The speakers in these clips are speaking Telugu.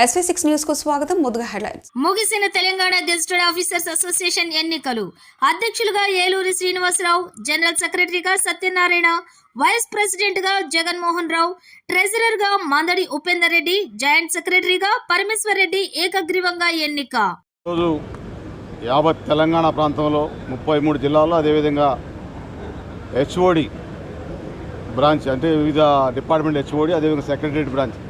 SV6 న్యూస్ కు స్వాగతం. ముందుగా హెడ్లైన్స్. ముగిసిన తెలంగాణ గెజిటెడ్ ఆఫీసర్స్ అసోసియేషన్ ఎన్నికలు. అధ్యక్షులుగా ఏలూరి శ్రీనివాసరావు, జనరల్ సెక్రటరీగా సత్యనారాయణ, వైస్ ప్రెసిడెంట్ గా జగన్మోహన్ రావు, ట్రెజరర్ గా మందడి ఉపేందర్ రెడ్డి, జాయింట్ సెక్రటరీగా పరమేశ్వర్ రెడ్డి ఏకగ్రీవంగా ఎన్నిక. రోజు యావత్ తెలంగాణ ప్రాంతంలో 33 జిల్లాల్లో అదేవిధంగా హెచ్ఓడి బ్రాంచ్ అంటే వివిధ డిపార్ట్మెంట్ హెచ్ఓడి అదేవిధంగా సెక్రటరియట్ బ్రాంచ్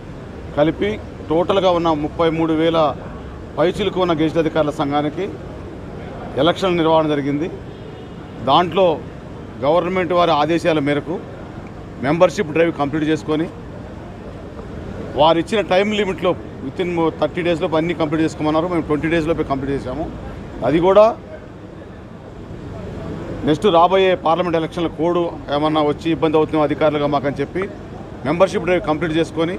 కలిపి టోటల్గా ఉన్న 33,000 పైచిలకు ఉన్న గెజిట్ అధికారుల సంఘానికి ఎలక్షన్ నిర్వహణ జరిగింది. దాంట్లో గవర్నమెంట్ వారి ఆదేశాల మేరకు మెంబర్షిప్ డ్రైవ్ కంప్లీట్ చేసుకొని వారు ఇచ్చిన టైం లిమిట్లో వితిన్ 30 డేస్లోపు అన్నీ కంప్లీట్ చేసుకోమన్నారు. మేము 20 డేస్లోపే కంప్లీట్ చేసాము. అది కూడా నెక్స్ట్ రాబోయే పార్లమెంట్ ఎలక్షన్ల కోడ్ ఏమన్నా వచ్చి ఇబ్బంది అవుతుందో అధికారులుగా మాకని చెప్పి మెంబర్షిప్ డ్రైవ్ కంప్లీట్ చేసుకొని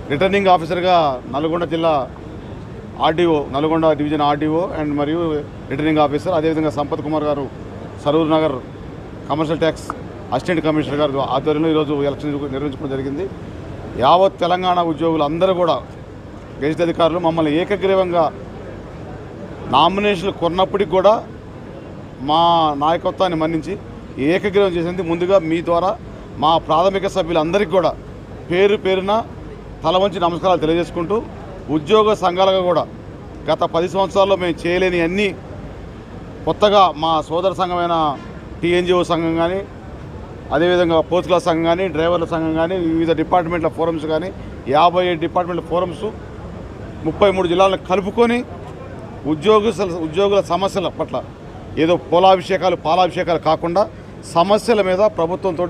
రిటర్నింగ్ ఆఫీసర్గా నల్గొండ జిల్లా RDO, Nalgonda division RDO and మరియు రిటర్నింగ్ ఆఫీసర్, అదేవిధంగా సంపత్ కుమార్ గారు Saroor Nagar commercial tax assistant commissioner గారు ఆధ్వర్యంలో ఈరోజు ఎలక్షన్ నిర్వహించుకోవడం జరిగింది. యావత్ తెలంగాణ ఉద్యోగులు అందరూ కూడా గెజిట్ అధికారులు మమ్మల్ని ఏకగ్రీవంగా నామినేషన్లు కొన్నప్పటికి కూడా మా నాయకత్వాన్ని మన్నించి ఏకగ్రీవం చేసింది. ముందుగా మీ ద్వారా మా ప్రాథమిక సభ్యులందరికీ కూడా పేరు పేరున తల వంచి నమస్కారాలు తెలియజేసుకుంటూ, ఉద్యోగ సంఘాలుగా కూడా గత 10 సంవత్సరాల్లో మేము చేయలేని అన్నీ కొత్తగా మా సోదర సంఘమైన టీఎన్జిఓ సంఘం కానీ, అదేవిధంగా పోస్ట్ క్లాస్ సంఘం కానీ, డ్రైవర్ల సంఘం కానీ, వివిధ డిపార్ట్మెంట్ల ఫోరమ్స్ కానీ 57 డిపార్ట్మెంట్ల ఫోరమ్స్ 33 జిల్లాలను కలుపుకొని ఉద్యోగుల సమస్యల పట్ల ఏదో పాలాభిషేకాలు కాకుండా సమస్యల మీద ప్రభుత్వంతో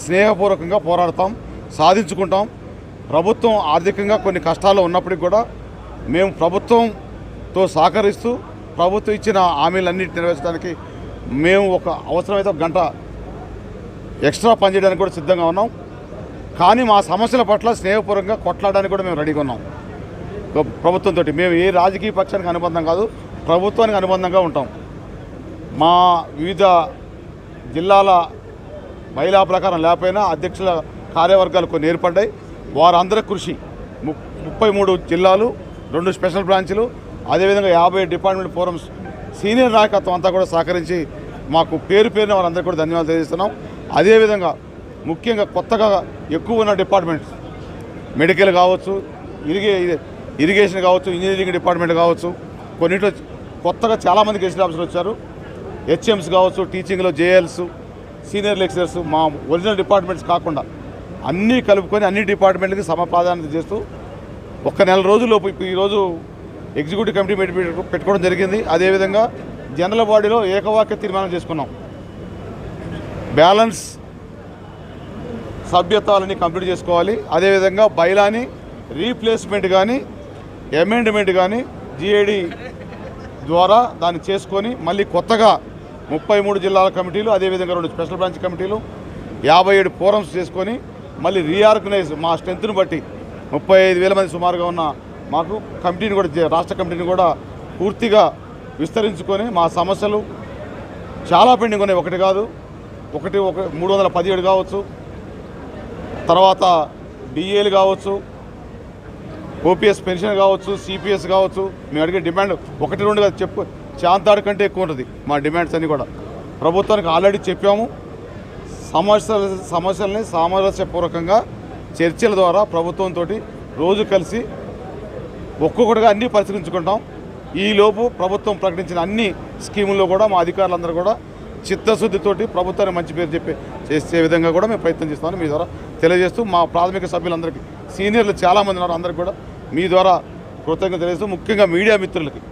స్నేహపూర్వకంగా పోరాడతాం, సాధించుకుంటాం. ప్రభుత్వం ఆర్థికంగా కొన్ని కష్టాల్లో ఉన్నప్పటికీ కూడా మేము ప్రభుత్వంతో సహకరిస్తూ ప్రభుత్వం ఇచ్చిన హామీలన్నింటినీ నెరవేర్చడానికి మేము అవసరమైతే 1 గంట ఎక్స్ట్రా పనిచేయడానికి కూడా సిద్ధంగా ఉన్నాం. కానీ మా సమస్యల పట్ల స్నేహపూర్వకంగా కొట్లాడడానికి కూడా మేము రెడీగా ఉన్నాం. ప్రభుత్వంతో మేము ఏ రాజకీయ పక్షానికి అనుబంధం కాదు, ప్రభుత్వానికి అనుబంధంగా ఉంటాం. మా వివిధ జిల్లాల మహిళా ప్రకారం లేకపోయినా అధ్యక్షుల కార్యవర్గాలు కొన్ని ఏర్పడ్డాయి. వారందరి కృషి 33 జిల్లాలు, 2 స్పెషల్ బ్రాంచ్లు, అదేవిధంగా 50 డిపార్ట్మెంట్ ఫోరమ్స్ సీనియర్ నాయకత్వం అంతా కూడా సహకరించి మాకు పేరున వారందరికీ కూడా ధన్యవాదాలు తెలియజేస్తున్నాం. అదేవిధంగా ముఖ్యంగా కొత్తగా ఎక్కువ ఉన్న డిపార్ట్మెంట్స్ మెడికల్ కావచ్చు, ఇరిగేషన్ కావచ్చు, ఇంజనీరింగ్ డిపార్ట్మెంట్ కావచ్చు, కొన్నింటిలో కొత్తగా చాలామంది గెజిట్ ఆఫీసర్లు వచ్చారు. హెచ్ఎంస్ కావచ్చు, టీచింగ్లో జేఎల్స్, సీనియర్ లెక్చరర్స్, మా ఒరిజినల్ డిపార్ట్మెంట్స్ కాకుండా అన్నీ కలుపుకొని అన్ని డిపార్ట్మెంట్లకి సమప్రాధాన్యత చేస్తూ 1 నెల రోజుల్లోపు ఈరోజు ఎగ్జిక్యూటివ్ కమిటీ పెట్టుకోవడం జరిగింది. అదేవిధంగా జనరల్ బాడీలో ఏకవాక్య తీర్మానం చేసుకున్నాం. బ్యాలెన్స్ సభ్యత్వాలని కంప్లీట్ చేసుకోవాలి. అదేవిధంగా బైలాని రీప్లేస్మెంట్ కానీ అమెండ్మెంట్ కానీ జిఏడి ద్వారా దాన్ని చేసుకొని మళ్ళీ కొత్తగా 33 జిల్లాల కమిటీలు, అదేవిధంగా 2 స్పెషల్ బ్రాంచ్ కమిటీలు, 57 ఫోరమ్స్ చేసుకొని మళ్ళీ రీఆర్గనైజ్ మా స్ట్రెంత్ను బట్టి 35,000 మంది సుమారుగా ఉన్న మాకు కమిటీని కూడా, రాష్ట్ర కమిటీని కూడా పూర్తిగా విస్తరించుకొని మా సమస్యలు చాలా పెండింగ్ ఉన్నాయి. ఒకటి కాదు, 317 కావచ్చు, తర్వాత డిఏలు కావచ్చు, ఓపీఎస్ పెన్షన్ కావచ్చు, సిపిఎస్ కావచ్చు. మేము అడిగే డిమాండ్ 1-2 కాదు, చాంతాడు కంటే ఎక్కువ ఉంటుంది మా డిమాండ్స్ అన్నీ కూడా. ప్రభుత్వానికి ఆల్రెడీ చెప్పాము. సమస్యల్ని సామరస్యపూర్వకంగా చర్చల ద్వారా ప్రభుత్వంతో రోజు కలిసి ఒక్కొక్కటిగా అన్నీ పరిశీలించుకుంటాం. ఈలోపు ప్రభుత్వం ప్రకటించిన అన్ని స్కీముల్లో కూడా మా అధికారులందరూ కూడా చిత్తశుద్ధితోటి ప్రభుత్వాన్ని మంచి పేరు చేసే విధంగా కూడా మేము ప్రయత్నం చేస్తామని మీ ద్వారా తెలియజేస్తూ, మా ప్రాథమిక సభ్యులందరికీ సీనియర్లు చాలామంది ఉన్నారు, అందరికీ కూడా మీ ద్వారా కృతజ్ఞత తెలియజేస్తూ, ముఖ్యంగా మీడియా మిత్రులకి,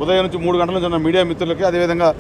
ఉదయం నుంచి 3 గంటల నుంచి ఉన్న మీడియా మిత్రులకి, అదేవిధంగా